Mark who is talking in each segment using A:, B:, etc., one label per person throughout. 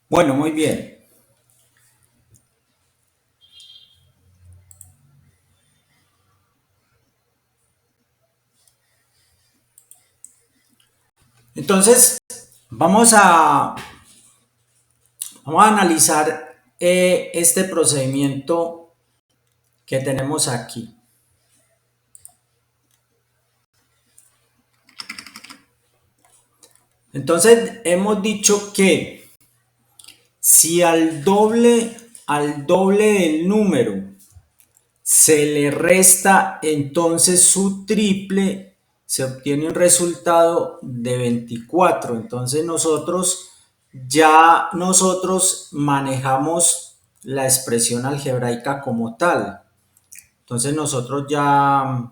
A: Bueno, muy bien. Entonces, vamos a, vamos a analizar este procedimiento que tenemos aquí. Entonces, hemos dicho que si al doble del número se le resta entonces su triple, se obtiene un resultado de 24. Entonces nosotros manejamos la expresión algebraica como tal. Entonces nosotros ya,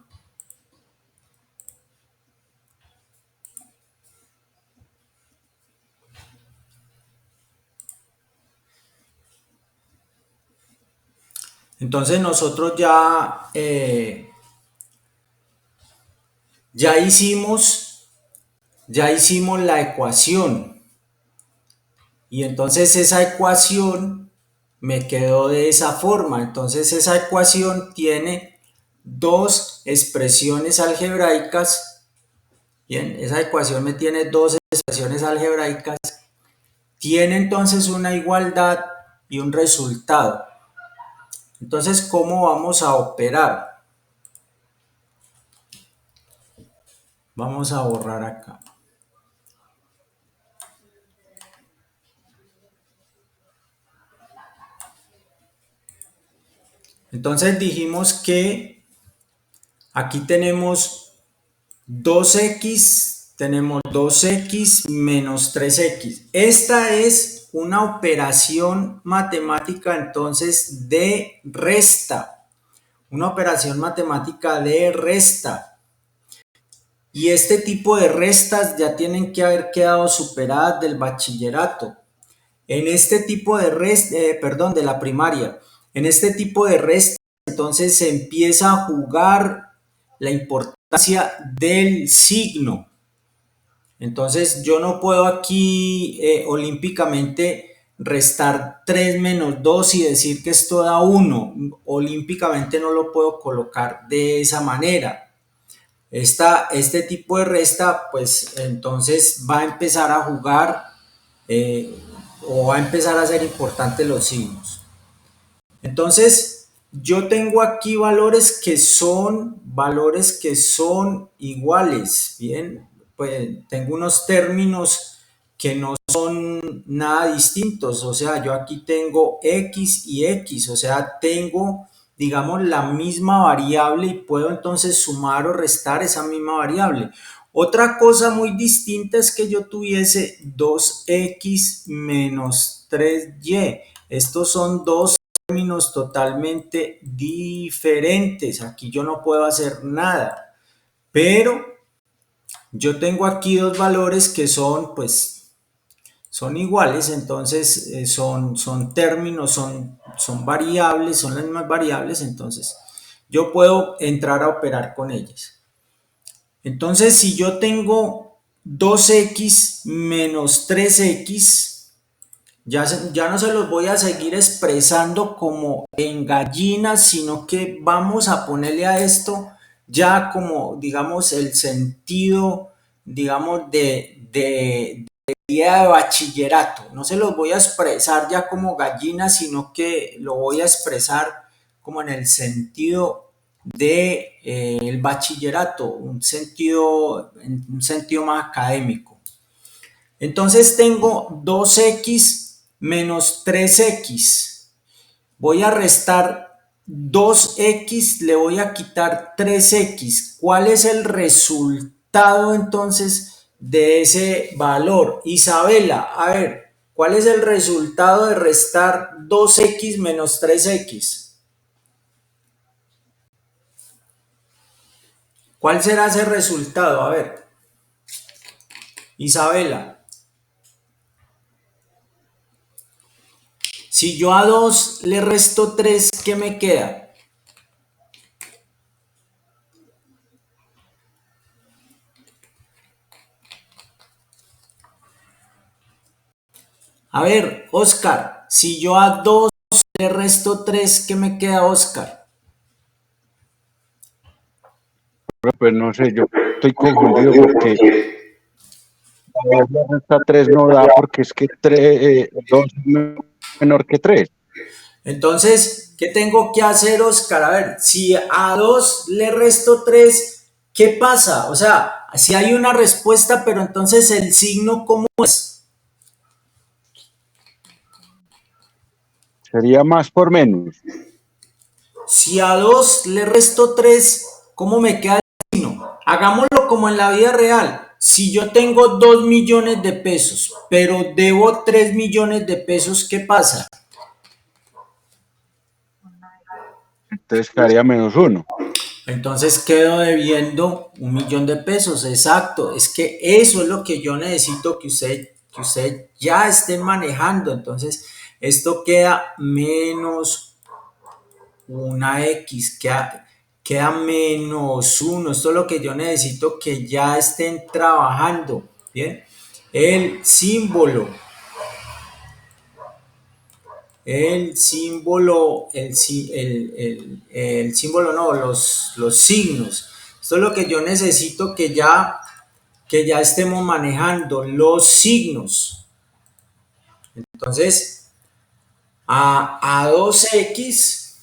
A: entonces nosotros ya hicimos, ya hicimos la ecuación y entonces esa ecuación me quedó de esa forma. Entonces esa ecuación tiene dos expresiones algebraicas. Bien, esa ecuación me tiene dos expresiones algebraicas. Tiene entonces una igualdad y un resultado. Entonces, ¿cómo vamos a operar? Vamos a borrar acá. Entonces dijimos que aquí tenemos 2x menos 3x. Esta es una operación matemática entonces de resta. Una operación matemática de resta. Y este tipo de restas ya tienen que haber quedado superadas del bachillerato. En este tipo de de la primaria. En este tipo de restas, entonces se empieza a jugar la importancia del signo. Entonces yo no puedo aquí olímpicamente restar 3 menos 2 y decir que esto da 1. Olímpicamente no lo puedo colocar de esa manera. Este tipo de resta, pues entonces va a empezar a jugar eh, o va a empezar a ser importante los signos. Entonces, yo tengo aquí valores que son iguales, bien, pues tengo unos términos que no son nada distintos, o sea, yo aquí tengo x y x, o sea, tengo, digamos, la misma variable y puedo entonces sumar o restar esa misma variable. Otra cosa muy distinta es que yo tuviese 2x menos 3y. Estos son dos términos totalmente diferentes. Aquí yo no puedo hacer nada, pero yo tengo aquí dos valores que son, pues, son iguales, entonces son términos, son variables, son las mismas variables, entonces yo puedo entrar a operar con ellas. Entonces, si yo tengo 2x menos 3x, ya no se los voy a seguir expresando como en gallinas, sino que vamos a ponerle a esto ya como, digamos, el sentido, digamos, de día de bachillerato. No se los voy a expresar ya como gallinas, sino que lo voy a expresar como en el sentido de el bachillerato, un sentido más académico. Entonces tengo 2x menos 3x. Voy a restar 2x, le voy a quitar 3x. ¿Cuál es el resultado entonces de ese valor? Isabela, a ver, ¿cuál es el resultado de restar 2x menos 3x? ¿Cuál será ese resultado? A ver, Isabela. Si yo a 2 le resto 3, ¿qué me queda? A ver, Oscar, si yo a 2 le resto 3, ¿qué me queda, Oscar?
B: Pues no sé, yo estoy confundido porque la resta 3 no da porque es que 2 es menor que 3.
A: Entonces, ¿qué tengo que hacer, Oscar? A ver, si a 2 le resto 3, ¿qué pasa? O sea, si hay una respuesta, pero entonces el signo, ¿cómo es?
B: Sería más por menos.
A: Si a 2 le resto 3, ¿cómo me queda el signo? Hagámoslo como en la vida real. Si yo tengo 2 millones de pesos, pero debo 3 millones de pesos, ¿qué pasa?
B: Entonces quedaría -1.
A: Entonces quedo debiendo 1 millón de pesos, exacto. Es que eso es lo que yo necesito que usted ya esté manejando. Entonces, esto queda menos una X, queda -1. Esto es lo que yo necesito que ya estén trabajando. Bien, el símbolo. El símbolo, el símbolo no, los signos. Esto es lo que yo necesito que ya estemos manejando, los signos. Entonces, a 2x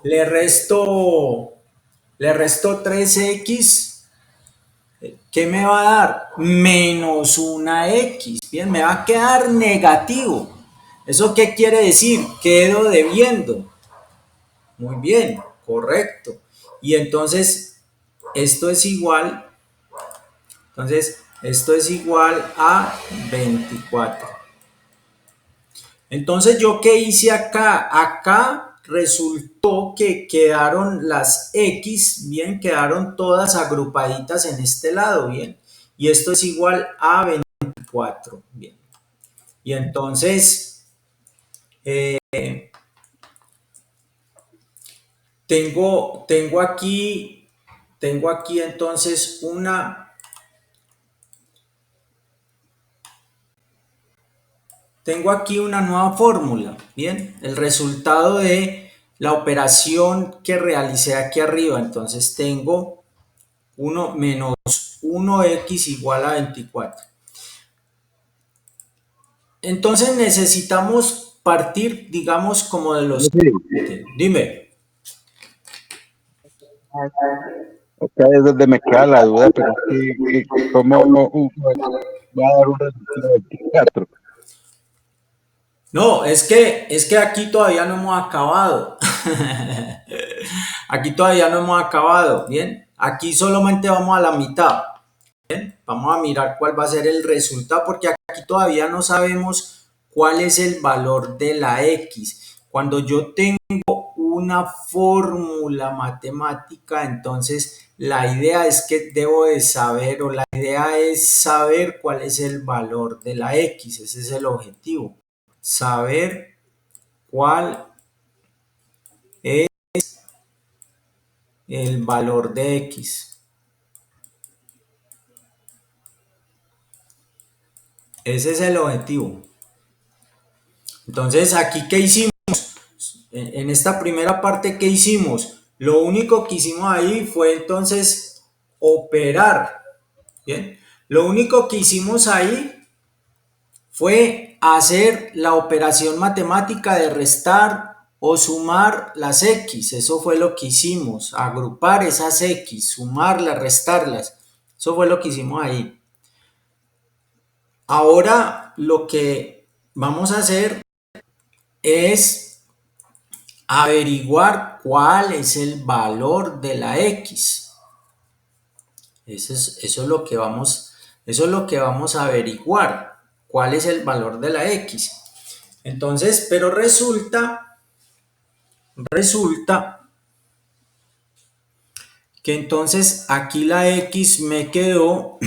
A: le resto, le resto 3x. ¿Qué me va a dar? Menos una X. Bien, me va a quedar negativo. ¿Eso qué quiere decir? Quedo debiendo. Muy bien, correcto. Y esto es igual a 24. Entonces, ¿yo qué hice acá? Acá resultó que quedaron las X, bien, quedaron todas agrupaditas en este lado, bien. Y esto es igual a 24, bien. Y entonces, eh, tengo aquí entonces una nueva fórmula, bien, el resultado de la operación que realicé aquí arriba. Entonces tengo 1 menos 1x igual a 24. Entonces necesitamos partir, digamos, como de los... Dime.
B: Acá es donde me queda la duda, pero ¿cómo va a dar un resultado de 24?
A: No, es que aquí todavía no hemos acabado. Aquí todavía no hemos acabado, ¿bien? Aquí solamente vamos a la mitad. Vamos a mirar cuál va a ser el resultado, porque aquí todavía no sabemos cuál es el valor de la X. Cuando yo tengo una fórmula matemática, entonces la idea es que debo de saber, o la idea es saber cuál es el valor de la X. Ese es el objetivo. Saber cuál es el valor de X. Ese es el objetivo. Entonces, aquí, ¿qué hicimos? En esta primera parte, ¿qué hicimos? Lo único que hicimos ahí fue entonces operar. Bien, lo único que hicimos ahí fue hacer la operación matemática de restar o sumar las X. Eso fue lo que hicimos, agrupar esas X, sumarlas, restarlas. Eso fue lo que hicimos ahí. Ahora lo que vamos a hacer es averiguar cuál es el valor de la X. Eso es lo que vamos a averiguar. ¿Cuál es el valor de la X? Entonces, pero resulta que entonces aquí la X me quedó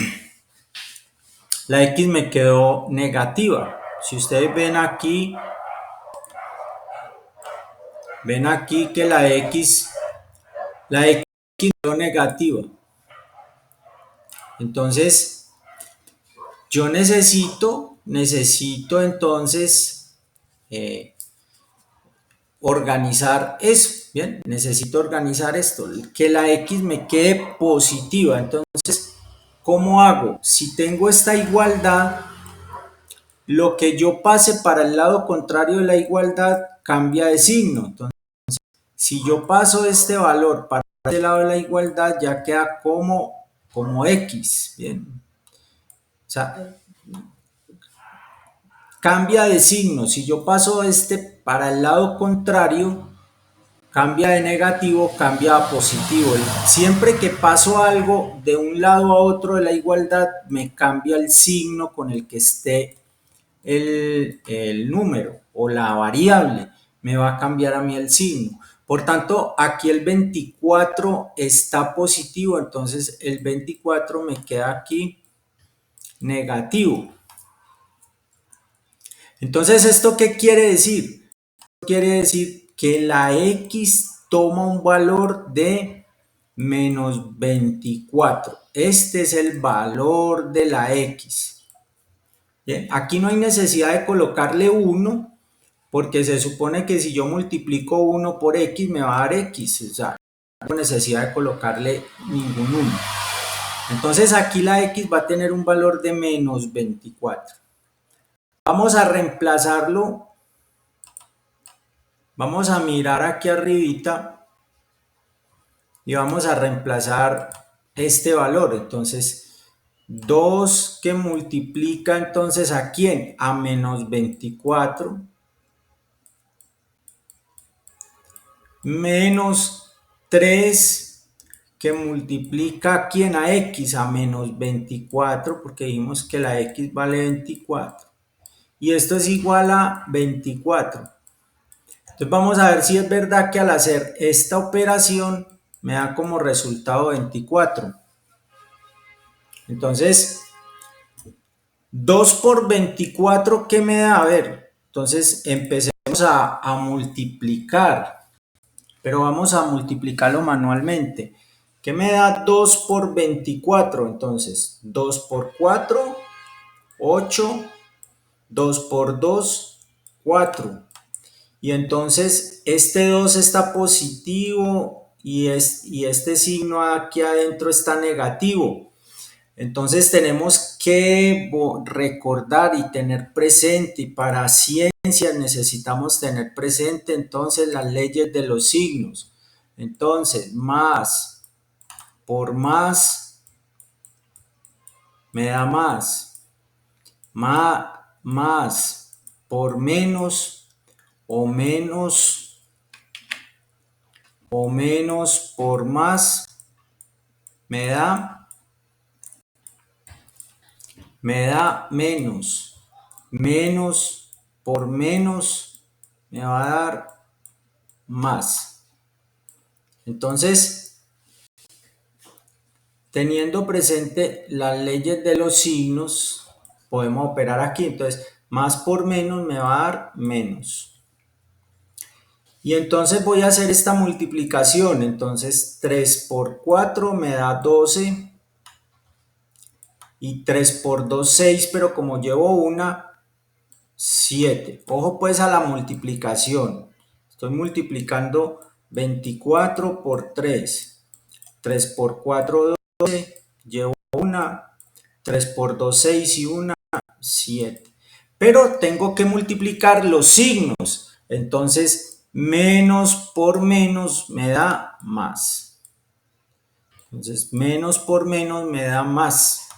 A: negativa. Si ustedes ven aquí que la X quedó negativa. Entonces, yo necesito necesito entonces organizar eso, ¿bien? Necesito organizar esto, que la X me quede positiva. Entonces, ¿cómo hago? Si tengo esta igualdad, lo que yo pase para el lado contrario de la igualdad cambia de signo. Entonces, si yo paso este valor para el lado de la igualdad, ya queda como X, ¿bien? O sea, cambia de signo. Si yo paso este para el lado contrario, cambia de negativo, cambia a positivo. Siempre que paso algo de un lado a otro de la igualdad, me cambia el signo con el que esté el número o la variable. Me va a cambiar a mí el signo. Por tanto, aquí el 24 está positivo, entonces el 24 me queda aquí negativo. Entonces, ¿esto qué quiere decir? Quiere decir que la X toma un valor de menos 24. Este es el valor de la X. Bien, aquí no hay necesidad de colocarle 1 porque se supone que si yo multiplico 1 por X me va a dar X. O sea, no hay necesidad de colocarle ningún 1. Entonces aquí la X va a tener un valor de menos 24. Vamos a reemplazarlo. Vamos a mirar aquí arribita y vamos a reemplazar este valor. Entonces, 2 que multiplica entonces ¿a quién? A menos 24 menos 3 que multiplica ¿a quién? A X, a menos 24, porque dijimos que la X vale 24. Y esto es igual a 24. Entonces vamos a ver si es verdad que al hacer esta operación me da como resultado 24. Entonces, 2 por 24, ¿qué me da? A ver, entonces empecemos a multiplicar, pero vamos a multiplicarlo manualmente. ¿Qué me da 2 por 24? Entonces, 2 por 4, 8, 2 por 2, 4. Y entonces este 2 está positivo y este signo aquí adentro está negativo. Entonces tenemos que recordar y tener presente, y para ciencias necesitamos tener presente entonces las leyes de los signos. Entonces, más por más me da más, más por menos o menos por más me da menos. Menos por menos me va a dar más. Entonces, teniendo presente las leyes de los signos, podemos operar aquí. Entonces, más por menos me va a dar menos. Y entonces voy a hacer esta multiplicación. Entonces 3 por 4 me da 12. Y 3 por 2, 6. Pero como llevo una, 7. Ojo pues a la multiplicación. Estoy multiplicando 24 por 3. 3 por 4, 12. Llevo una. 3 por 2, 6 y una, 7. Pero tengo que multiplicar los signos. Entonces, menos por menos me da más. Entonces, menos por menos me da más.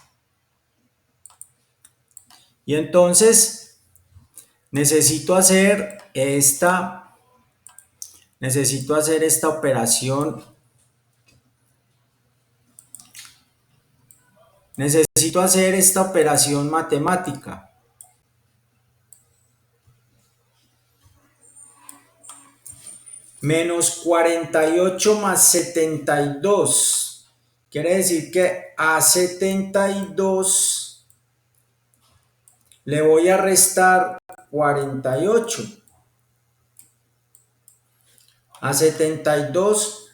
A: Y entonces, necesito hacer esta operación. Necesito hacer esta operación matemática. Menos 48 más 72. Quiere decir que a 72 le voy a restar 48. A 72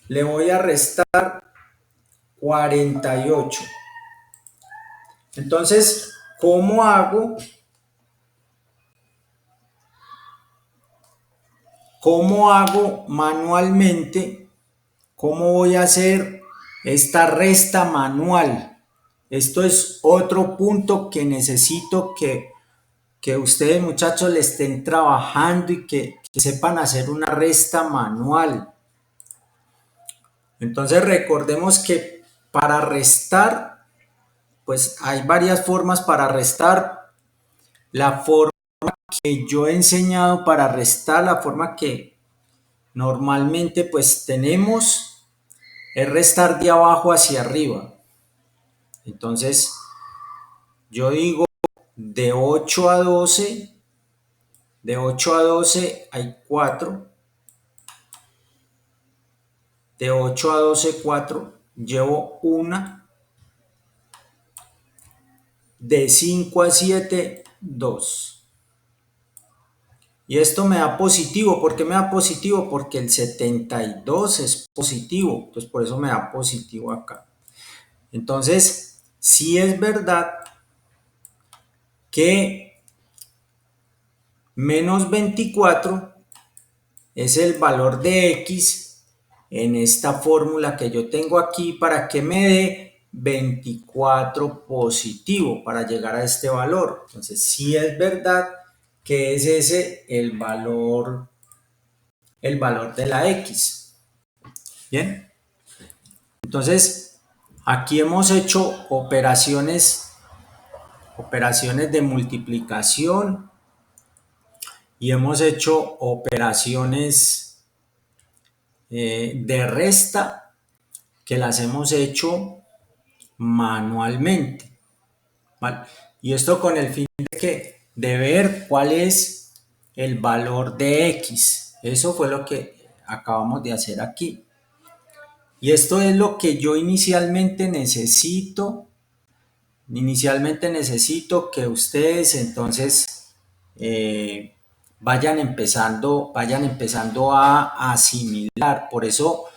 A: le voy a restar 48. Entonces, ¿cómo hago? ¿Cómo hago manualmente? ¿Cómo voy a hacer esta resta manual? Esto es otro punto que necesito que ustedes, muchachos, le estén trabajando y que sepan hacer una resta manual. Entonces recordemos que para restar, pues hay varias formas para restar. La forma que yo he enseñado para restar, la forma que normalmente pues tenemos, es restar de abajo hacia arriba. Entonces yo digo de 8 a 12, de 8 a 12 hay 4, de 8 a 12 4, llevo una, de 5 a 7 2. Y esto me da positivo. ¿Por qué me da positivo? Porque el 72 es positivo. Entonces por eso me da positivo acá. Entonces, sí es verdad que menos 24 es el valor de X en esta fórmula que yo tengo aquí para que me dé 24 positivo para llegar a este valor. Entonces, sí es verdad que es ese el valor de la X. Bien, entonces aquí hemos hecho operaciones de multiplicación y hemos hecho operaciones de resta que las hemos hecho manualmente, ¿vale? Y esto con el fin de ver cuál es el valor de X. Eso fue lo que acabamos de hacer aquí. Y esto es lo que yo inicialmente necesito. Inicialmente necesito que ustedes entonces vayan empezando a asimilar. Por eso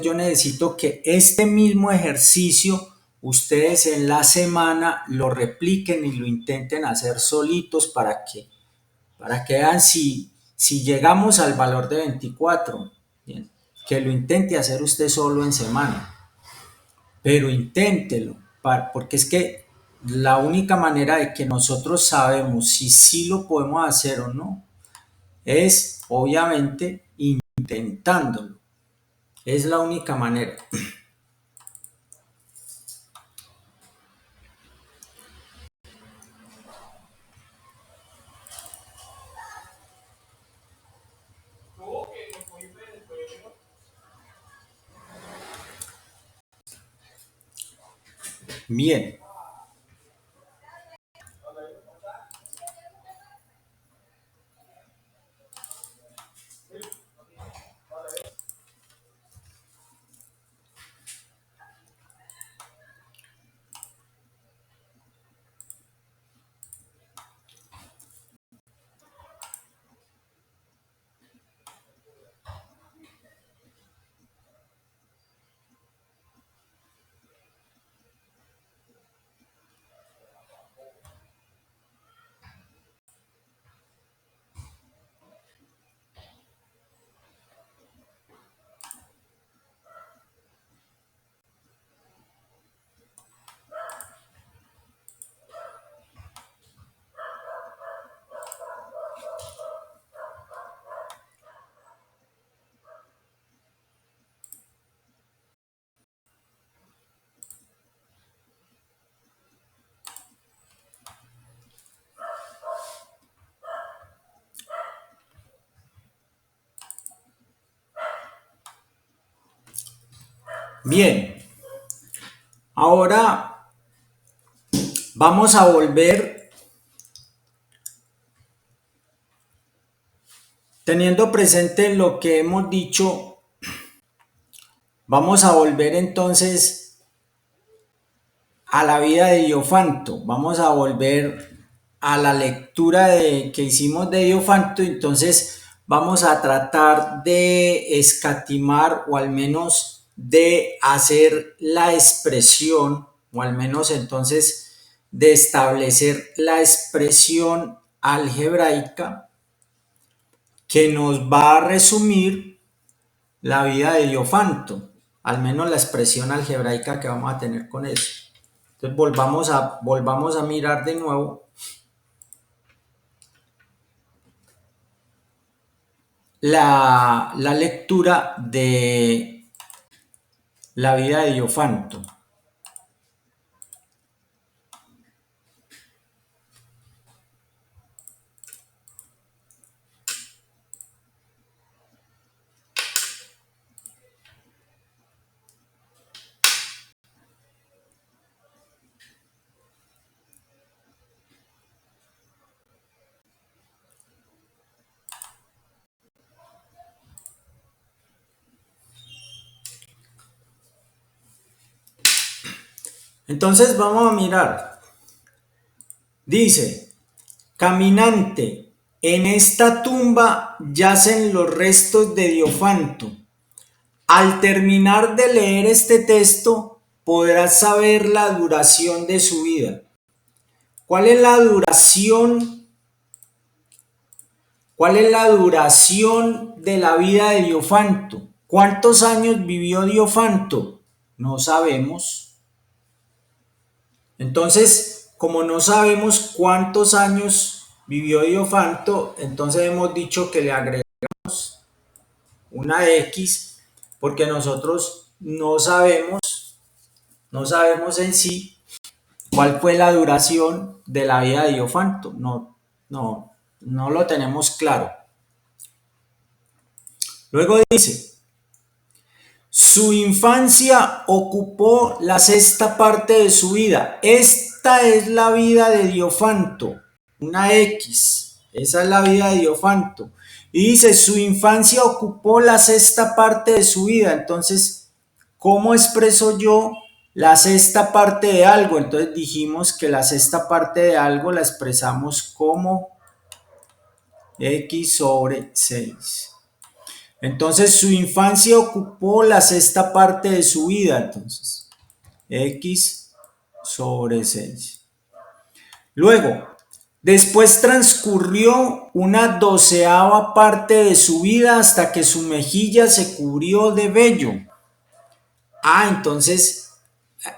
A: yo necesito que este mismo ejercicio ustedes en la semana lo repliquen y lo intenten hacer solitos para que vean si llegamos al valor de 24. Bien, que lo intente hacer usted solo en semana, pero inténtelo, porque es que la única manera de que nosotros sabemos si sí lo podemos hacer o no es obviamente intentándolo. Es la única manera. Bien. Bien. Ahora vamos a volver, teniendo presente lo que hemos dicho, vamos a volver entonces a la vida de Diofanto. Vamos a volver a la lectura que hicimos de Diofanto. Entonces vamos a tratar de escatimar o al menos de hacer la expresión, o al menos entonces de establecer la expresión algebraica que nos va a resumir la vida de Diofanto, al menos la expresión algebraica que vamos a tener con eso. Entonces volvamos a mirar de nuevo la lectura de la vida de Diofanto. Entonces vamos a mirar. Dice, caminante, en esta tumba yacen los restos de Diofanto. Al terminar de leer este texto, podrás saber la duración de su vida. ¿Cuál es la duración? ¿Cuál es la duración de la vida de Diofanto? ¿Cuántos años vivió Diofanto? No sabemos. Entonces, como no sabemos cuántos años vivió Diofanto, entonces hemos dicho que le agregamos una X porque nosotros no sabemos en sí cuál fue la duración de la vida de Diofanto. No lo tenemos claro. Luego dice, su infancia ocupó la sexta parte de su vida. Esta es la vida de Diofanto, una X. Esa es la vida de Diofanto. Y dice, su infancia ocupó la sexta parte de su vida. Entonces, ¿cómo expreso yo la sexta parte de algo? Entonces dijimos que la sexta parte de algo la expresamos como X sobre 6. Entonces su infancia ocupó la sexta parte de su vida. Entonces, X sobre 6. Luego, después transcurrió una doceava parte de su vida hasta que su mejilla se cubrió de vello. Entonces,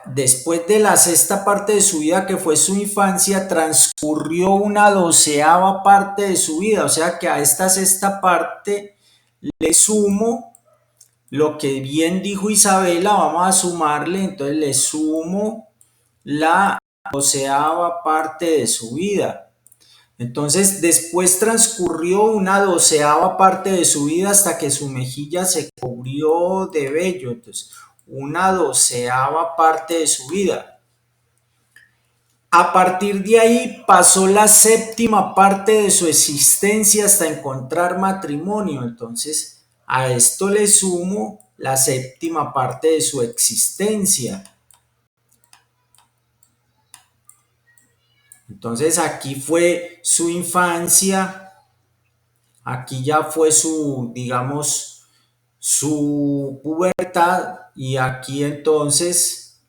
A: después de la sexta parte de su vida, que fue su infancia, transcurrió una doceava parte de su vida. O sea que a esta sexta parte le sumo lo que bien dijo Isabela, vamos a sumarle, entonces le sumo la doceava parte de su vida. Entonces después transcurrió una doceava parte de su vida hasta que su mejilla se cubrió de vello. Entonces, una doceava parte de su vida. A partir de ahí pasó la séptima parte de su existencia hasta encontrar matrimonio. Entonces, a esto le sumo la séptima parte de su existencia. Entonces, aquí fue su infancia, aquí ya fue su, digamos, su pubertad y aquí entonces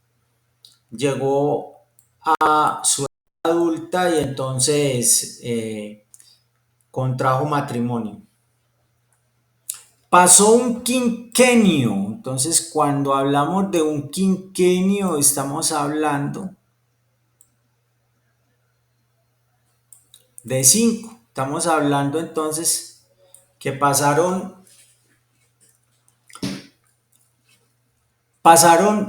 A: llegó a su edad adulta y entonces contrajo matrimonio. Pasó un quinquenio, entonces cuando hablamos de un quinquenio estamos hablando de 5. Estamos hablando entonces que pasaron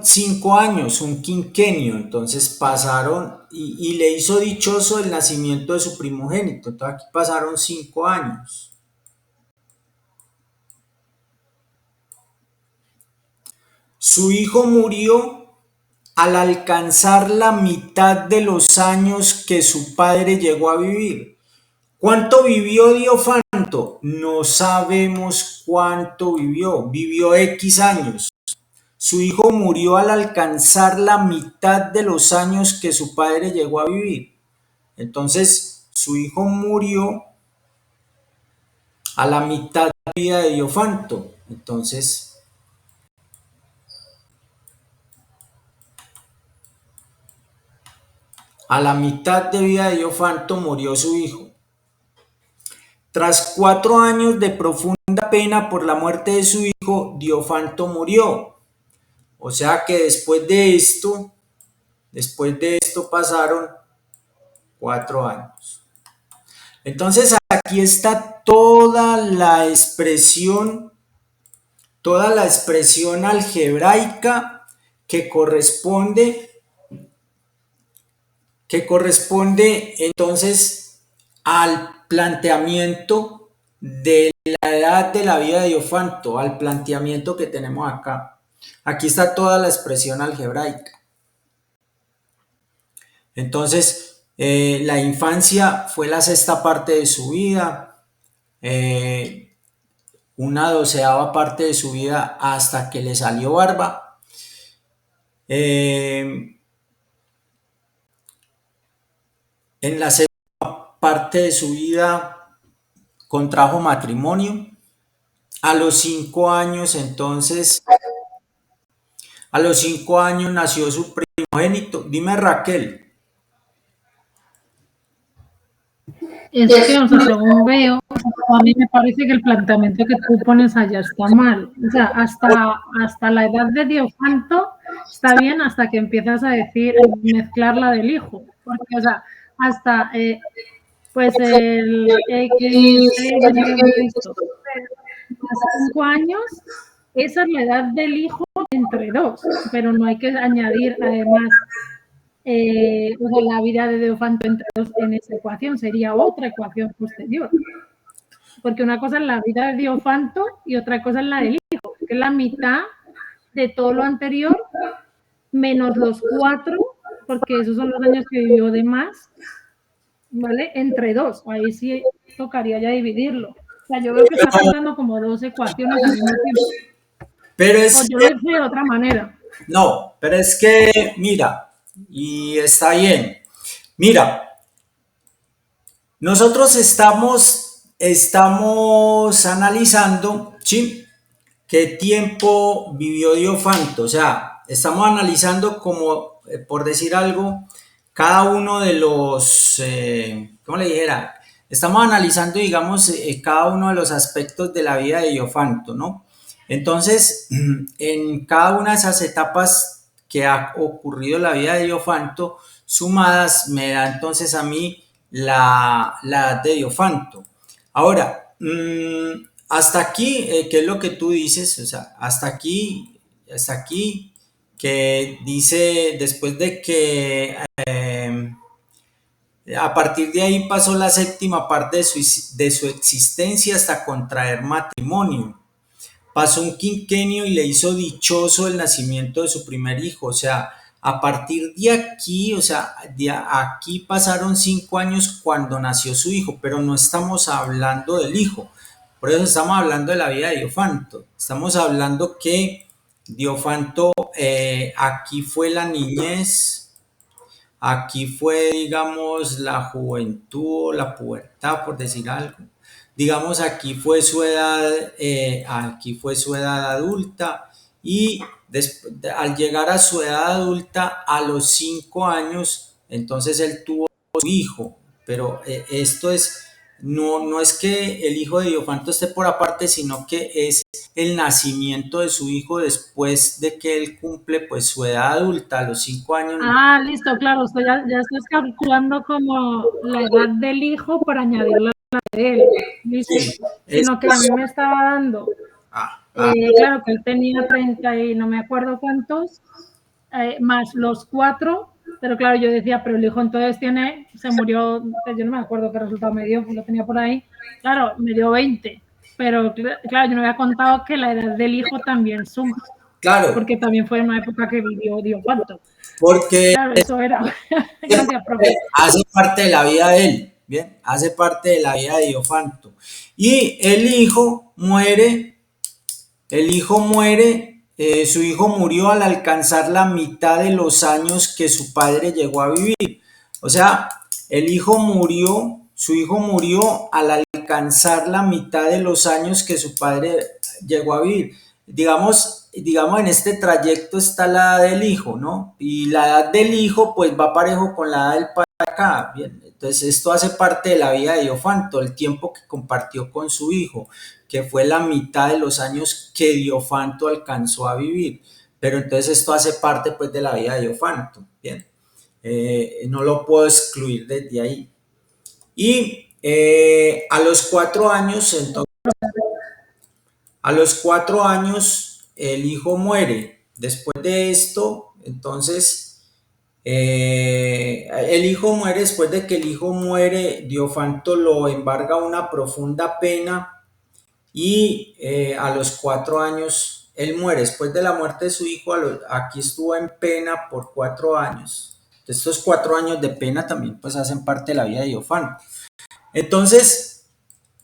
A: 5 años, un quinquenio, entonces pasaron y le hizo dichoso el nacimiento de su primogénito, entonces aquí pasaron 5 años. Su hijo murió al alcanzar la mitad de los años que su padre llegó a vivir. ¿Cuánto vivió Diofanto? No sabemos cuánto vivió. Vivió X años. Su hijo murió al alcanzar la mitad de los años que su padre llegó a vivir. Entonces, su hijo murió a la mitad de la vida de Diofanto. Entonces, A la mitad de vida de Diofanto murió su hijo. Tras 4 años de profunda pena por la muerte de su hijo, Diofanto murió. O sea que después de esto pasaron 4 años. Entonces aquí está toda la expresión algebraica que corresponde entonces al planteamiento de la edad de la vida de Diofanto, al planteamiento que tenemos acá. Aquí está toda la expresión algebraica. Entonces, la infancia fue la sexta parte de su vida, una 12ª parte de su vida hasta que le salió barba. En la segunda parte de su vida contrajo matrimonio. A los 5 años, entonces, a los 5 años nació su primogénito. Dime, Raquel.
C: Es que, o sea, según veo, a mí me parece que el planteamiento que tú pones allá está mal. O sea, hasta la edad de Diofanto está bien hasta que empiezas a decir, mezclar la del hijo. Porque, o sea, hasta, pues, el X, yo no había visto. A 5 años, esa es la edad del hijo entre dos, pero no hay que añadir, además, o sea, la vida de Diofanto entre dos en esa ecuación, sería otra ecuación posterior. Porque una cosa es la vida de Diofanto y otra cosa es la del hijo, que es la mitad de todo lo anterior, menos los 4, porque esos son los años que vivió de más, ¿vale? Entre dos, ahí sí tocaría ya dividirlo. O sea, yo veo que está contando como 2 ecuaciones al mismo tiempo.
A: Pero
C: o yo lo hice de otra manera.
A: No, pero es que, mira, y está bien. Mira, nosotros estamos analizando, ¿sí? ¿Qué tiempo vivió Diofanto? O sea, estamos analizando como, por decir algo, cada uno de los, ¿cómo le dijera? Estamos analizando, digamos, cada uno de los aspectos de la vida de Diofanto, ¿no? Entonces, en cada una de esas etapas que ha ocurrido en la vida de Diofanto, sumadas, me da entonces a mí la edad de Diofanto. Ahora, hasta aquí, ¿qué es lo que tú dices? O sea, hasta aquí, que dice, después de que a partir de ahí pasó la séptima parte de su existencia hasta contraer matrimonio. Pasó un quinquenio y le hizo dichoso el nacimiento de su primer hijo. O sea, a partir de aquí, o sea, de aquí pasaron 5 años cuando nació su hijo, pero no estamos hablando del hijo. Por eso estamos hablando de la vida de Diofanto. Estamos hablando que Diofanto, aquí fue la niñez, aquí fue, digamos, la juventud o la pubertad, por decir algo. Digamos, aquí fue su edad adulta y al llegar a su edad adulta, a los 5 años, entonces él tuvo su hijo. Pero esto es, no es que el hijo de Diofanto esté por aparte, sino que es el nacimiento de su hijo después de que él cumple pues su edad adulta, a los 5 años.
C: Ah, listo, claro, ya estás calculando como la edad del hijo para añadirla a la de él. Listo. Sí, sino que a mí me estaba dando, claro que él tenía 30 y no me acuerdo cuántos, más los 4, pero claro, yo decía, pero el hijo entonces se murió, yo no me acuerdo qué resultado me dio, pues lo tenía por ahí, claro, me dio 20, pero claro, yo no había contado que la edad del hijo también suma.
A: Claro.
C: Porque también fue una época que vivió Diofanto.
A: Porque
C: claro, eso era. Gracias, profe.
A: Hace parte de la vida de él, ¿bien? Hace parte de la vida de Diofanto. Y el hijo muere, su hijo murió al alcanzar la mitad de los años que su padre llegó a vivir. O sea, su hijo murió al alcanzar la mitad de los años que su padre llegó a vivir. digamos, en este trayecto está la edad del hijo, ¿no? Y la edad del hijo, pues va parejo con la edad del padre acá, ¿bien? Entonces, esto hace parte de la vida de Diofanto, el tiempo que compartió con su hijo, que fue la mitad de los años que Diofanto alcanzó a vivir. Pero entonces esto hace parte, pues, de la vida de Diofanto, ¿bien? No lo puedo excluir desde ahí. Y a los 4 años, entonces, a los 4 años el hijo muere. Después de esto, entonces, el hijo muere. Después de que el hijo muere, Diofanto lo embarga una profunda pena y a los 4 años él muere. Después de la muerte de su hijo, aquí estuvo en pena por 4 años. Estos 4 años de pena también pues hacen parte de la vida de Diofanto. Entonces,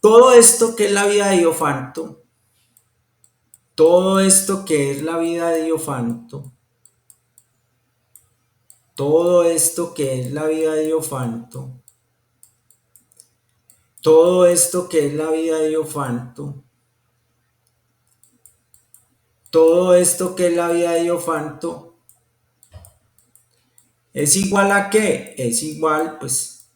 A: todo esto que es la vida de Diofanto, todo esto que es la vida de Diofanto, todo esto que es la vida de Diofanto, todo esto que es la vida de Diofanto, todo esto que es la vida de Diofanto, ¿es igual a qué? Es igual pues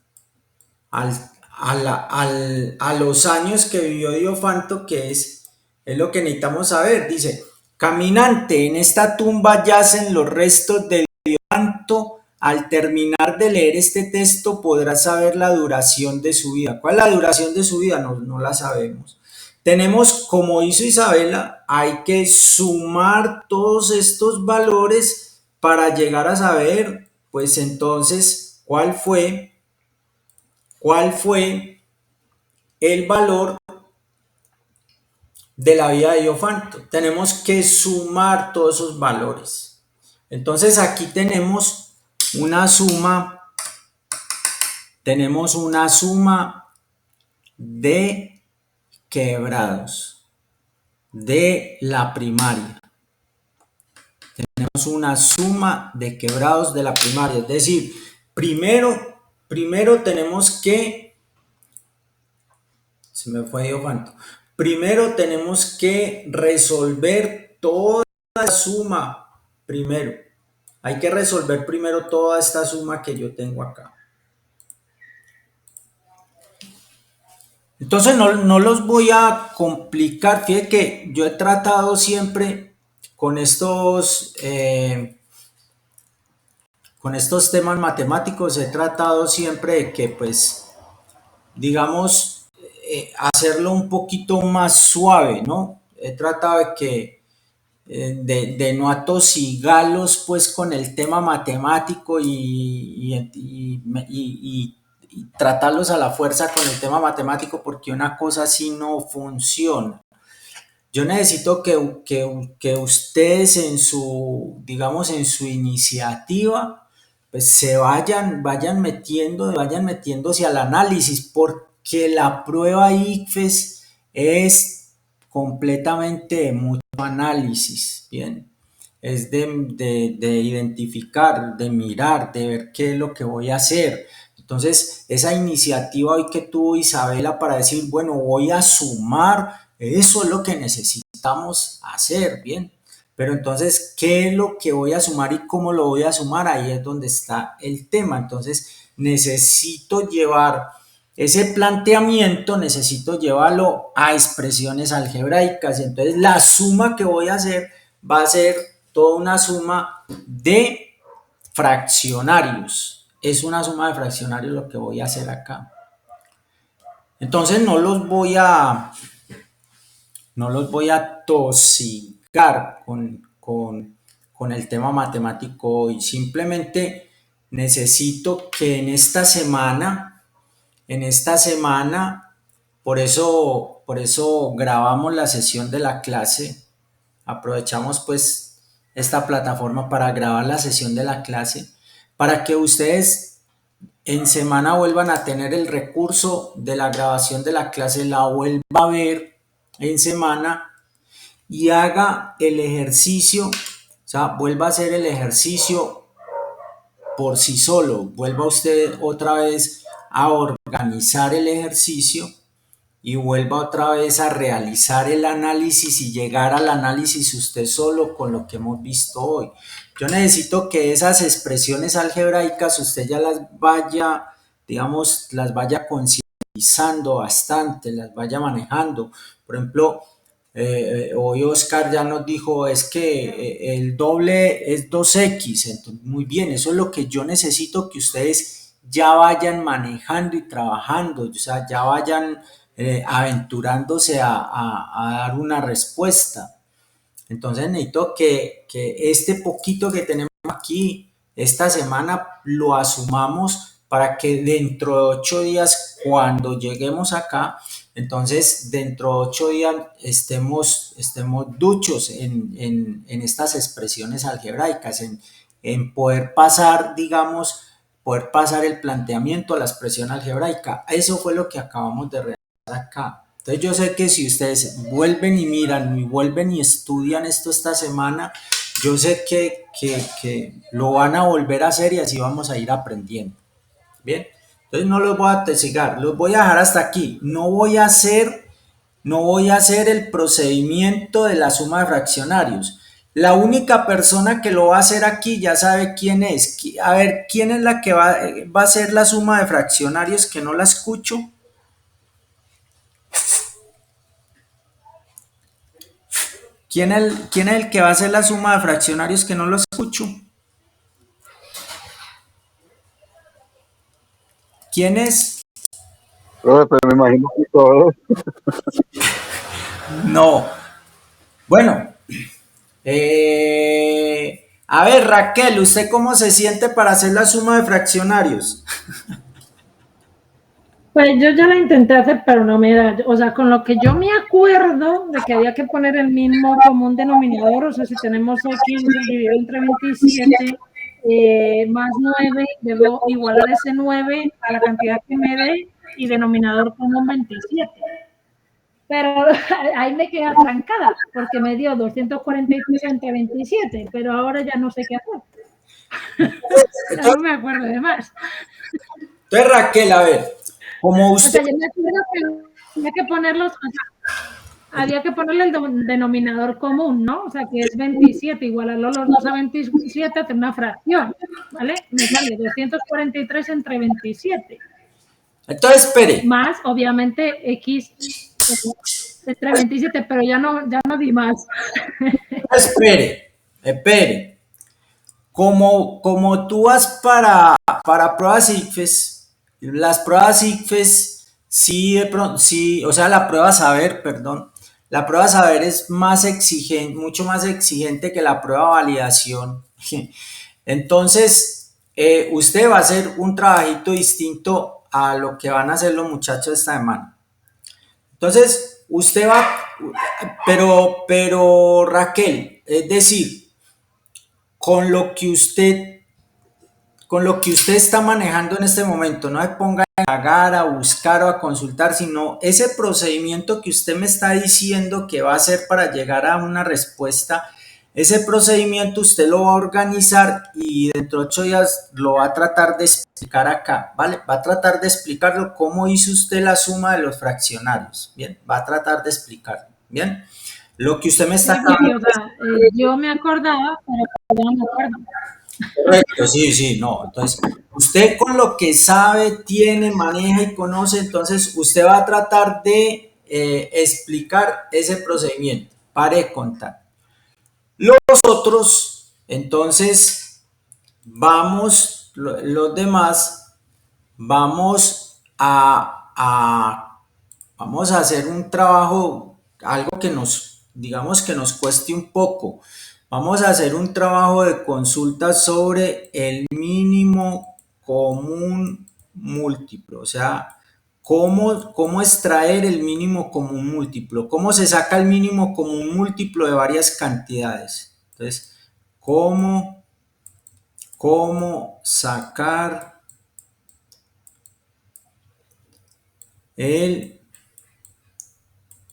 A: a los años que vivió Diofanto, que es lo que necesitamos saber. Dice, caminante, en esta tumba yacen los restos de Diofanto. Al terminar de leer este texto podrás saber la duración de su vida. ¿Cuál es la duración de su vida? No la sabemos. Tenemos, como hizo Isabela, hay que sumar todos estos valores para llegar a saber, pues entonces, cuál fue el valor de la vida de Diofanto. Tenemos que sumar todos esos valores. Entonces aquí tenemos una suma de quebrados de la primaria. Tenemos una suma de quebrados de la primaria. Es decir, primero tenemos que... Se me fue Diofanto. Primero tenemos que resolver toda la suma. Primero. Hay que resolver primero toda esta suma que yo tengo acá. Entonces no los voy a complicar. Fíjense que yo he tratado siempre con estos temas matemáticos, he tratado siempre de que pues digamos hacerlo un poquito más suave, ¿no? He tratado de que de no atosigarlos pues con el tema matemático y tratarlos a la fuerza con el tema matemático, porque una cosa así no funciona. Yo necesito que ustedes en su, digamos, en su iniciativa, pues se vayan metiéndose al análisis, porque la prueba ICFES es completamente de mucho análisis, ¿bien? Es de identificar, de mirar, de ver qué es lo que voy a hacer. Entonces, esa iniciativa hoy que tuvo Isabela para decir, bueno, voy a sumar, eso es lo que necesitamos hacer, ¿bien? Pero entonces, ¿qué es lo que voy a sumar y cómo lo voy a sumar? Ahí es donde está el tema. Entonces, necesito llevar ese planteamiento, necesito llevarlo a expresiones algebraicas. Entonces, la suma que voy a hacer va a ser toda una suma de fraccionarios. Es una suma de fraccionarios lo que voy a hacer acá. Entonces no los voy a tosigar con el tema matemático y simplemente necesito que en esta semana, por eso grabamos la sesión de la clase, aprovechamos pues esta plataforma para grabar la sesión de la clase, para que ustedes en semana vuelvan a tener el recurso de la grabación de la clase, la vuelva a ver en semana y haga el ejercicio, o sea, vuelva a hacer el ejercicio por sí solo, vuelva usted otra vez a organizar el ejercicio y vuelva otra vez a realizar el análisis y llegar al análisis usted solo con lo que hemos visto hoy. Yo necesito que esas expresiones algebraicas usted ya las vaya, digamos, las vaya concientizando bastante, las vaya manejando. Por ejemplo, hoy Oscar ya nos dijo, es que el doble es 2x, entonces, muy bien, eso es lo que yo necesito que ustedes ya vayan manejando y trabajando, o sea, ya vayan aventurándose a dar una respuesta. Entonces necesito que este poquito que tenemos aquí, esta semana, lo asumamos para que dentro de 8 días, cuando lleguemos acá, entonces dentro de 8 días estemos duchos en estas expresiones algebraicas, en poder pasar, digamos, poder pasar el planteamiento a la expresión algebraica. Eso fue lo que acabamos de realizar acá. Entonces yo sé que si ustedes vuelven y miran y vuelven y estudian esto esta semana, yo sé que lo van a volver a hacer y así vamos a ir aprendiendo. Bien, entonces no los voy a atesigar, los voy a dejar hasta aquí. No voy a hacer el procedimiento de la suma de fraccionarios. La única persona que lo va a hacer aquí ya sabe quién es. A ver, ¿quién es la que va a hacer la suma de fraccionarios que no la escucho? ¿Quién es el que va a hacer la suma de fraccionarios que no lo escucho? ¿Quién es?
B: Profe, pero me imagino que todos.
A: No. Bueno, a ver, Raquel, ¿usted cómo se siente para hacer la suma de fraccionarios?
C: Pues yo ya la intenté hacer, pero no me da. O sea, con lo que yo me acuerdo de que había que poner el mínimo común denominador, o sea, si tenemos X dividido entre 27 más 9, debo igualar ese 9 a la cantidad que me dé y denominador común 27. Pero ahí me quedé atrancada porque me dio 243 entre 27, pero ahora ya no sé qué hacer. Ya no
A: Entonces,
C: me acuerdo de más.
A: Raquel, a ver, como
C: O
A: usted...
C: sea, yo me acuerdo que había que ponerlos, o sea, había que ponerle el denominador común, ¿no? O sea, que es 27, igualarlo los dos a 27, hacer una fracción, ¿vale? Me sale 243 entre 27.
A: Entonces, espere,
C: Más, obviamente, X entre 27, pero ya no di más.
A: espere. Como tú vas para pruebas ICFES, las pruebas ICFES sí, sí, o sea, la prueba saber, perdón, la prueba saber es más exigente, mucho más exigente que la prueba validación. Entonces, usted va a hacer un trabajito distinto a lo que van a hacer los muchachos esta semana. Entonces, usted va, pero Raquel, es decir, con lo que usted está manejando en este momento, no se ponga a indagar, a buscar o a consultar, sino ese procedimiento que usted me está diciendo que va a hacer para llegar a una respuesta, ese procedimiento usted lo va a organizar y dentro de 8 días lo va a tratar de explicar acá, ¿vale? Va a tratar de explicarlo cómo hizo usted la suma de los fraccionarios, ¿bien? Va a tratar de explicarlo, ¿bien? Lo que usted me está
C: Sí, porque, o
A: acabando.
C: sea, yo me acordaba, pero ya no me acuerdo.
A: Correcto, sí, sí, no. Entonces, usted con lo que sabe, tiene, maneja y conoce, entonces usted va a tratar de explicar ese procedimiento. Pare de contar. Los otros, entonces, los demás, vamos a hacer un trabajo, algo que digamos que nos cueste un poco. Vamos a hacer un trabajo de consulta sobre el mínimo común múltiplo, o sea, cómo extraer el mínimo común múltiplo, cómo se saca el mínimo común múltiplo de varias cantidades. Entonces, cómo sacar el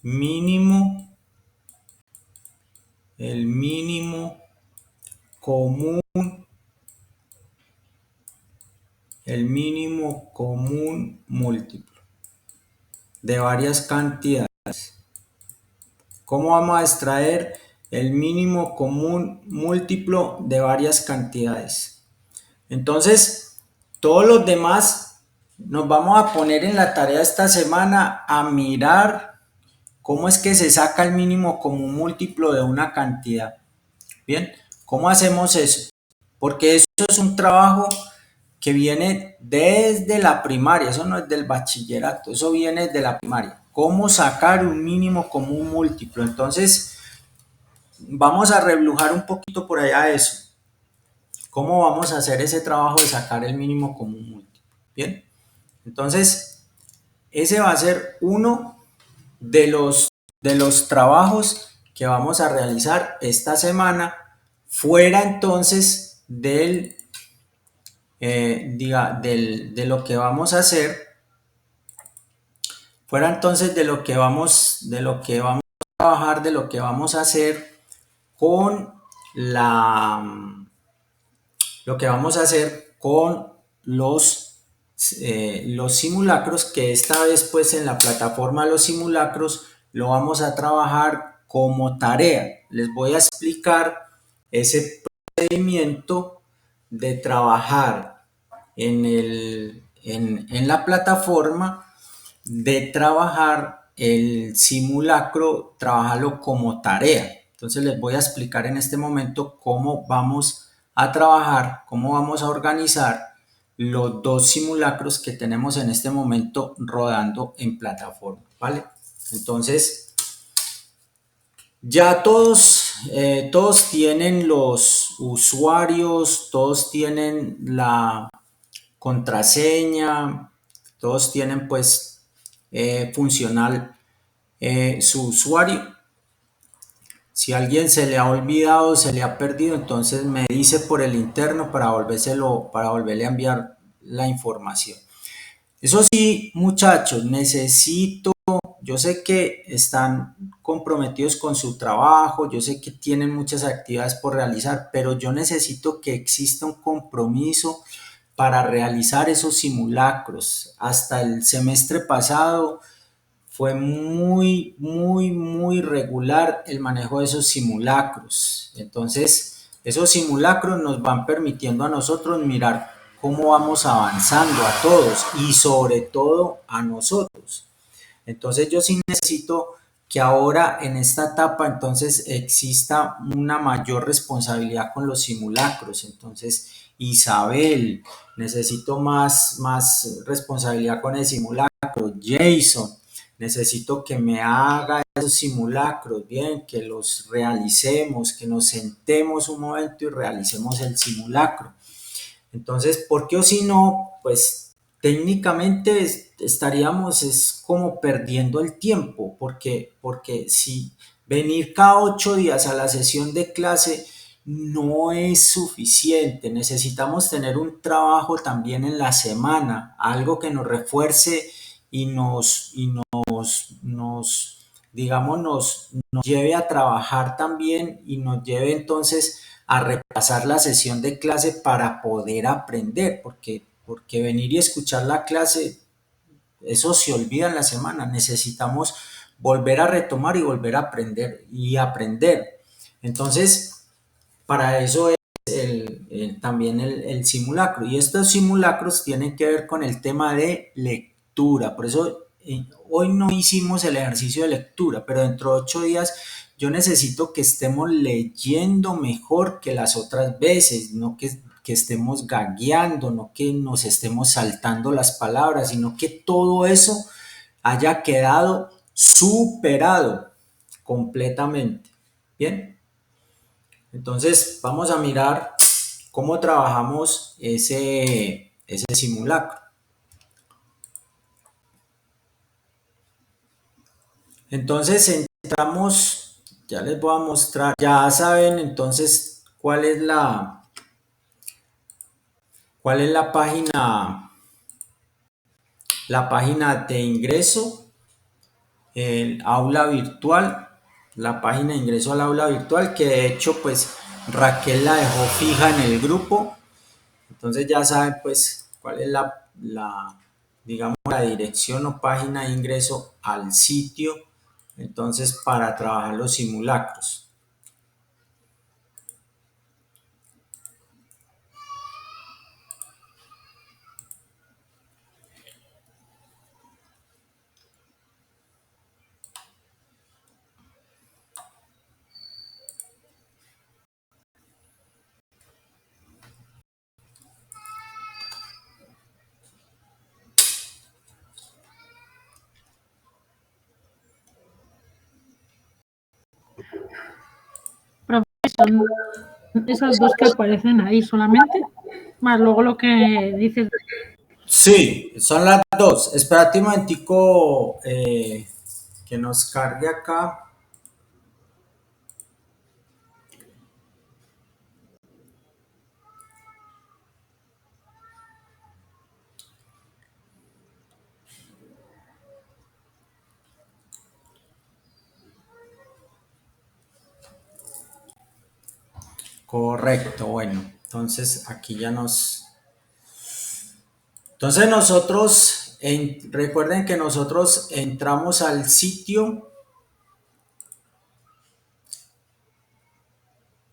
A: mínimo, el mínimo común, el mínimo común múltiplo. de varias cantidades. ¿Cómo vamos a extraer el mínimo común múltiplo de varias cantidades? Entonces, todos los demás nos vamos a poner en la tarea esta semana a mirar cómo es que se saca el mínimo común múltiplo de una cantidad. Bien, ¿cómo hacemos eso? Porque eso es un trabajo que viene desde la primaria, eso no es del bachillerato, eso viene de la primaria. ¿Cómo sacar un mínimo común múltiplo? Entonces, vamos a reblujar un poquito por allá eso. ¿Cómo vamos a hacer ese trabajo de sacar el mínimo común múltiplo? Bien, entonces, ese va a ser uno de los trabajos que vamos a realizar esta semana, fuera entonces de lo que vamos a hacer, fuera entonces de lo que vamos a trabajar, de lo que vamos a hacer con lo que vamos a hacer con los simulacros, que esta vez pues en la plataforma Los Simulacros lo vamos a trabajar como tarea. Les voy a explicar ese procedimiento de trabajar en la plataforma, de trabajar el simulacro, trabajarlo como tarea. Entonces les voy a explicar en este momento cómo vamos a trabajar, cómo vamos a organizar los dos simulacros que tenemos en este momento rodando en plataforma, ¿vale? Entonces, ya todos tienen los usuarios, todos tienen la contraseña, todos tienen pues funcional su usuario. Si a alguien se le ha olvidado, se le ha perdido, entonces me dice por el interno para volverle a enviar la información. Eso sí, muchachos, yo sé que están comprometidos con su trabajo, yo sé que tienen muchas actividades por realizar, pero yo necesito que exista un compromiso para realizar esos simulacros. Hasta el semestre pasado fue muy, muy, muy regular el manejo de esos simulacros. Entonces, esos simulacros nos van permitiendo a nosotros mirar cómo vamos avanzando a todos y sobre todo a nosotros. Entonces, yo sí necesito que ahora en esta etapa entonces exista una mayor responsabilidad con los simulacros. Entonces, Isabel, necesito más responsabilidad con el simulacro. Jason, necesito que me haga esos simulacros, bien, que los realicemos, que nos sentemos un momento y realicemos el simulacro. Entonces, porque o si no, pues técnicamente estaríamos como perdiendo el tiempo, porque si venir cada 8 días a la sesión de clase no es suficiente, necesitamos tener un trabajo también en la semana, algo que nos refuerce y digamos, nos lleve a trabajar también y nos lleve entonces a repasar la sesión de clase para poder aprender, porque venir y escuchar la clase, eso se olvida en la semana. Necesitamos volver a retomar y volver a aprender y aprender. Entonces, para eso es también el simulacro. Y estos simulacros tienen que ver con el tema de lectura. Por eso hoy no hicimos el ejercicio de lectura, pero dentro de 8 días yo necesito que estemos leyendo mejor que las otras veces, no que estemos gagueando, no que nos estemos saltando las palabras, sino que todo eso haya quedado superado completamente. Bien, entonces vamos a mirar cómo trabajamos ese simulacro. Entonces entramos, ya les voy a mostrar, ya saben entonces cuál es la página de ingreso, el aula virtual, la página de ingreso al aula virtual, que de hecho pues Raquel la dejó fija en el grupo. Entonces ya saben pues cuál es digamos, la dirección o página de ingreso al sitio, entonces para trabajar los simulacros.
C: Son esas dos que aparecen ahí solamente, más luego lo que dices.
A: Sí, son las dos. Espérate un momentico que nos cargue acá. Correcto, bueno, entonces aquí ya nos... Entonces nosotros, recuerden que nosotros entramos al sitio.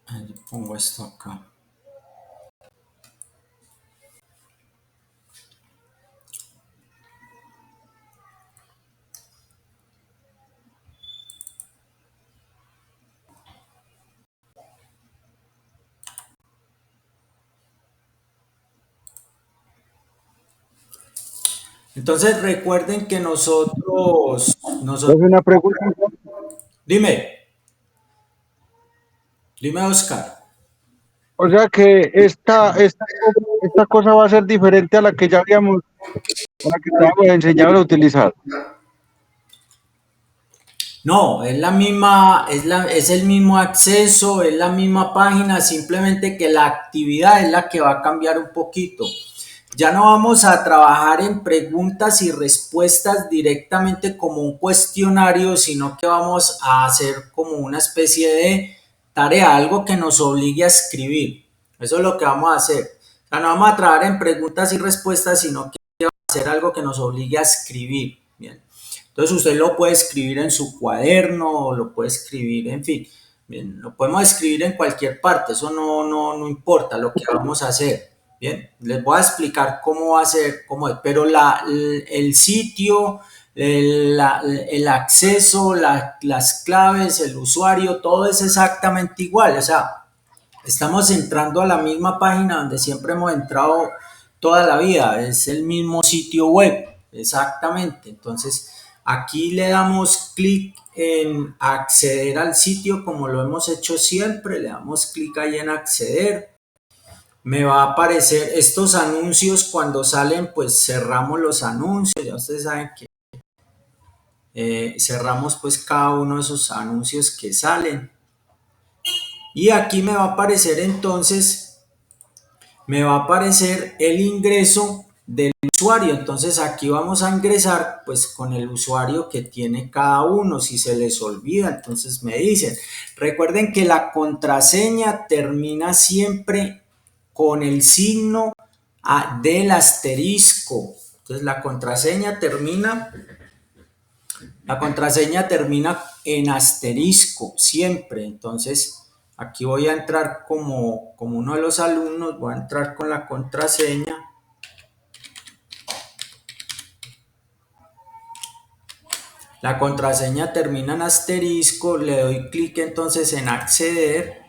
A: Ahí pongo esto acá. Entonces recuerden que
B: Es una pregunta.
A: dime, dime Oscar.
B: O sea que esta cosa va a ser diferente a la que ya habíamos, a la que te habíamos enseñado a utilizar.
A: No, es la misma, es el mismo acceso, es la misma página, simplemente que la actividad es la que va a cambiar un poquito. Ya no vamos a trabajar en preguntas y respuestas directamente como un cuestionario, sino que vamos a hacer como una especie de tarea, algo que nos obligue a escribir. Eso es lo que vamos a hacer. O sea, no vamos a trabajar en preguntas y respuestas, sino que vamos a hacer algo que nos obligue a escribir. Bien. Entonces usted lo puede escribir en su cuaderno o lo puede escribir, en fin, bien, lo podemos escribir en cualquier parte, eso no importa lo que vamos a hacer. Bien, les voy a explicar cómo va a ser, cómo es, pero el sitio, el acceso, las claves, el usuario, todo es exactamente igual, o sea, estamos entrando a la misma página donde siempre hemos entrado toda la vida, es el mismo sitio web, exactamente. Entonces, aquí le damos clic en acceder al sitio como lo hemos hecho siempre, le damos clic ahí en acceder. Me va a aparecer estos anuncios cuando salen, pues cerramos los anuncios, ya ustedes saben que cerramos pues cada uno de esos anuncios que salen. Y aquí me va a aparecer entonces me va a aparecer el ingreso del usuario. Entonces aquí vamos a ingresar pues con el usuario que tiene cada uno. Si se les olvida, entonces me dicen. Recuerden que la contraseña termina siempre con el signo del asterisco. Entonces la contraseña termina en asterisco siempre. Entonces aquí voy a entrar como uno de los alumnos, voy a entrar con la contraseña. La contraseña termina en asterisco, le doy clic entonces en acceder.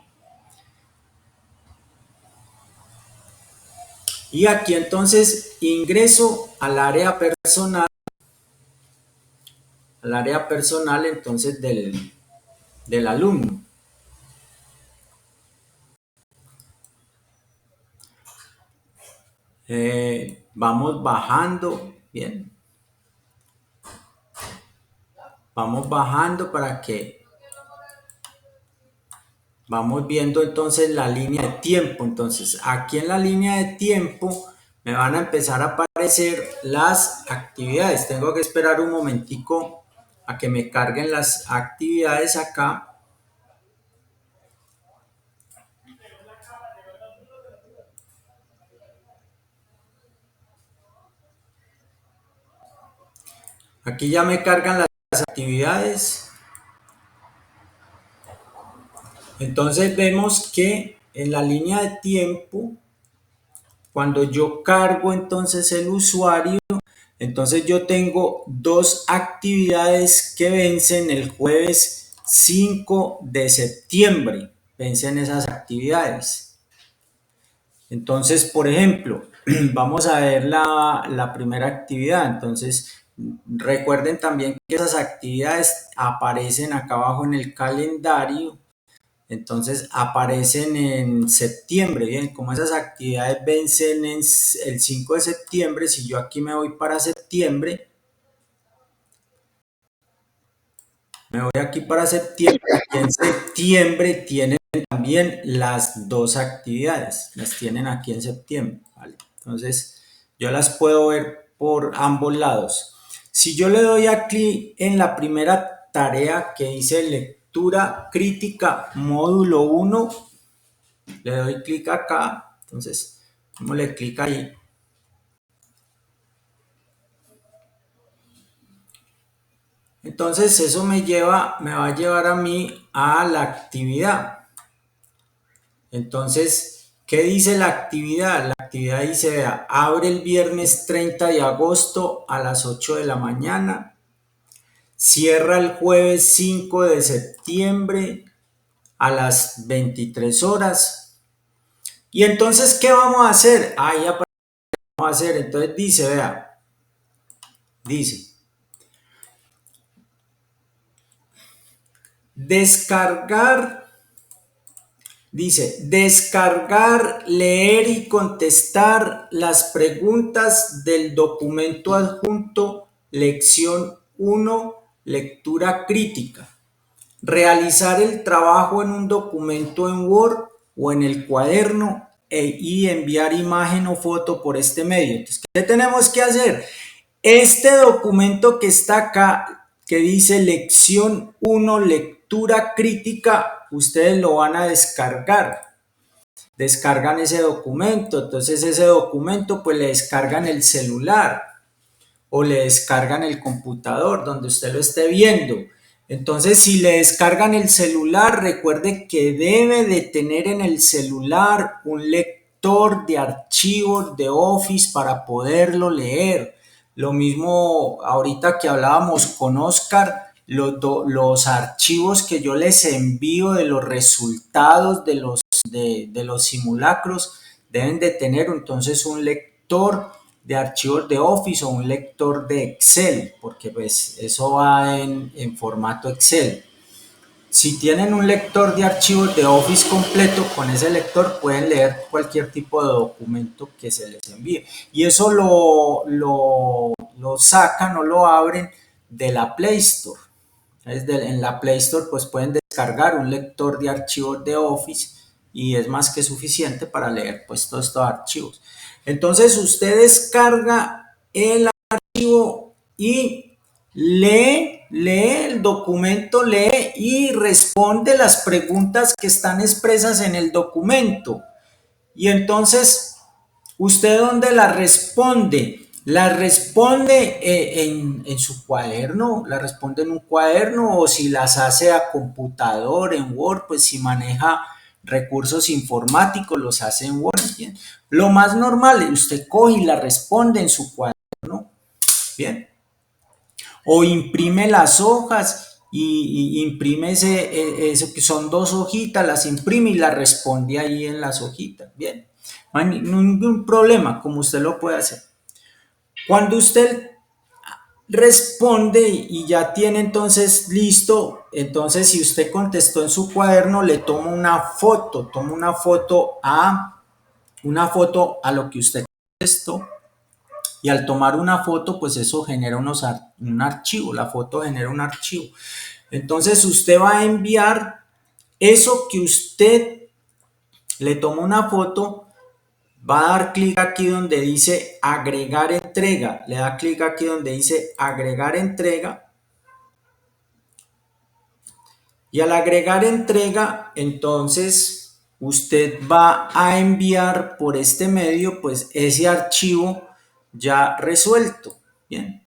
A: Y aquí entonces ingreso al área personal entonces del alumno. Vamos bajando, bien. Vamos bajando para que vamos viendo entonces la línea de tiempo. Entonces aquí en la línea de tiempo me van a empezar a aparecer las actividades. Tengo que esperar un momentico a que me carguen las actividades acá. Aquí ya me cargan las actividades. Entonces vemos que en la línea de tiempo, cuando yo cargo entonces el usuario, entonces yo tengo dos actividades que vencen el jueves 5 de septiembre. Vencen esas actividades. Entonces, por ejemplo, vamos a ver la primera actividad. Entonces, recuerden también que esas actividades aparecen acá abajo en el calendario. Entonces aparecen en septiembre. Bien, como esas actividades vencen en el 5 de septiembre, si yo aquí me voy para septiembre, aquí en septiembre tienen también las dos actividades, las tienen aquí en septiembre, ¿vale? Entonces yo las puedo ver por ambos lados. Si yo le doy a clic en la primera tarea que dice lectura crítica módulo 1, le doy clic acá, entonces démosle clic ahí. Entonces eso me va a llevar a mí a la actividad. Entonces, ¿qué dice la actividad? La actividad dice, vea, abre el viernes 30 de agosto a las 8 de la mañana, cierra el jueves 5 de septiembre a las 23 horas. Y entonces, ¿qué vamos a hacer? Ahí aparece lo que vamos a hacer. Entonces dice, vea, dice, descargar, leer y contestar las preguntas del documento adjunto, lección 1, lectura crítica. Realizar el trabajo en un documento en Word o en el cuaderno y enviar imagen o foto por este medio. Entonces, ¿qué tenemos que hacer? Este documento que está acá, que dice lección 1, lectura crítica, ustedes lo van a descargar. Descargan ese documento, entonces ese documento pues le descargan el celular o le descargan el computador donde usted lo esté viendo. Entonces, si le descargan el celular, recuerde que debe de tener en el celular un lector de archivos de Office para poderlo leer. Lo mismo ahorita que hablábamos con Oscar, los archivos que yo les envío de los resultados de los simulacros deben de tener entonces un lector de archivos de Office o un lector de Excel, porque pues eso va en formato Excel. Si tienen un lector de archivos de Office completo, con ese lector pueden leer cualquier tipo de documento que se les envíe. Y eso lo sacan o lo abren de la Play Store. En la Play Store pues pueden descargar un lector de archivos de Office y es más que suficiente para leer pues todos estos archivos. Entonces usted descarga el archivo y lee el documento, lee y responde las preguntas que están expresas en el documento. Y entonces, ¿usted dónde las responde? La responde en su cuaderno, la responde en un cuaderno, o si las hace a computador, en Word, pues si maneja recursos informáticos, los hace en Word. ¿Bien? Lo más normal, usted coge y la responde en su cuaderno, ¿bien? O imprime las hojas y imprime eso que son dos hojitas, las imprime y las responde ahí en las hojitas, ¿bien? No hay ningún problema, como usted lo puede hacer. Cuando usted responde y ya tiene entonces listo, entonces si usted contestó en su cuaderno, le toma una foto a lo que usted contestó, y al tomar una foto, pues eso genera un archivo, la foto genera un archivo. Entonces usted va a enviar eso que usted le tomó una foto, va a dar clic aquí donde dice agregar entrega, le da clic aquí donde dice agregar entrega, y al agregar entrega, entonces usted va a enviar por este medio pues ese archivo ya resuelto, ¿bien?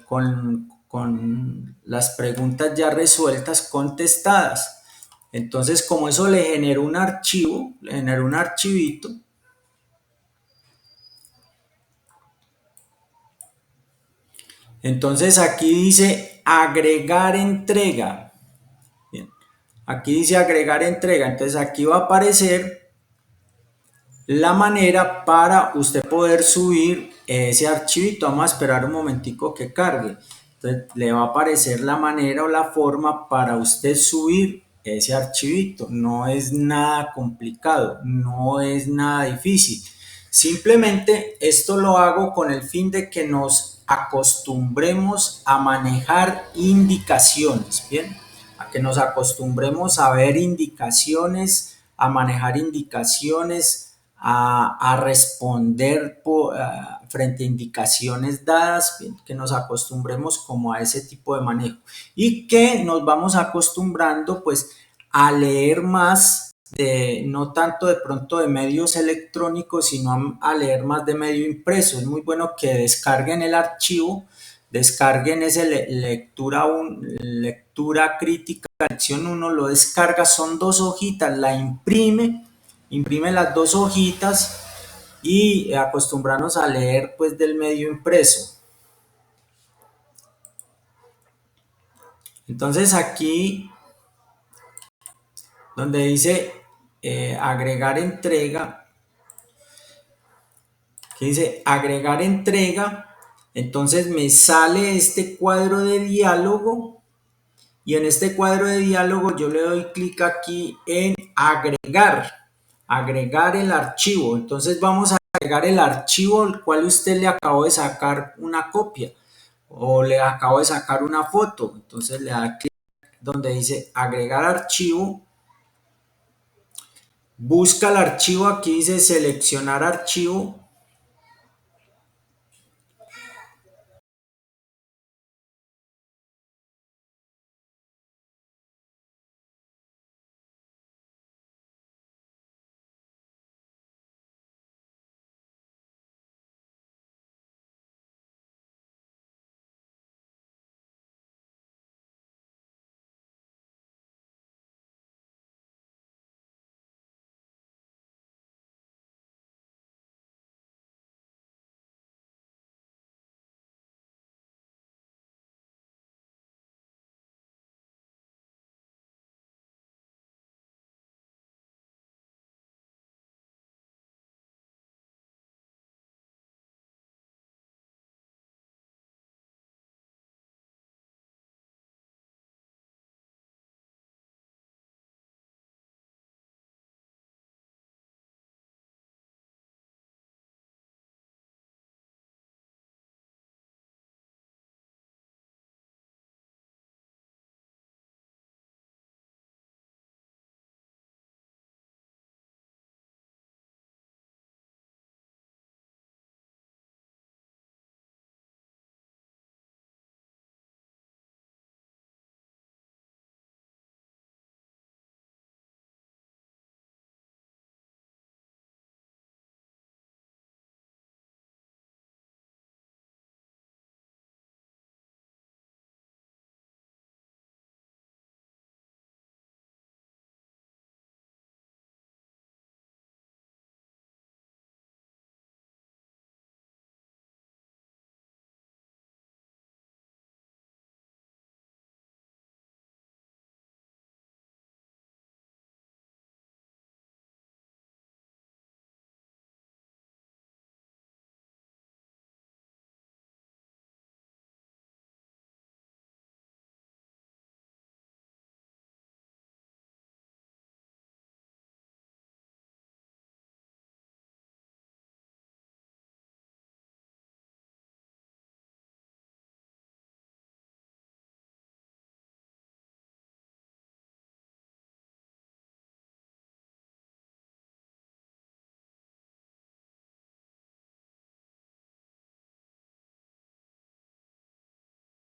A: con las preguntas ya resueltas, contestadas. Entonces, como eso le generó un archivo, le generó un archivito. Entonces aquí dice agregar entrega. Bien. Aquí dice agregar entrega. Entonces aquí va a aparecer la manera para usted poder subir ese archivito. Vamos a esperar un momentico que cargue. Entonces le va a aparecer la manera o la forma para usted subir ese archivito. No es nada complicado, no es nada difícil. Simplemente esto lo hago con el fin de que nos acostumbremos a manejar indicaciones, ¿bien? A que nos acostumbremos a ver indicaciones, a manejar indicaciones, a responder frente a indicaciones dadas, que nos acostumbremos como a ese tipo de manejo y que nos vamos acostumbrando pues a leer más no tanto de pronto de medios electrónicos, sino a leer más de medio impreso. Es muy bueno que descarguen el archivo, descarguen ese lectura crítica, lección 1, lo descarga, son 2 hojitas, la imprime las 2 hojitas y acostumbrarnos a leer pues del medio impreso. Entonces aquí donde dice agregar entrega, que dice agregar entrega, entonces me sale este cuadro de diálogo y en este cuadro de diálogo yo le doy clic aquí en agregar el archivo. Entonces vamos a agregar el archivo al cual usted le acabó de sacar una copia o le acabo de sacar una foto. Entonces le da clic donde dice agregar archivo, busca el archivo, aquí dice seleccionar archivo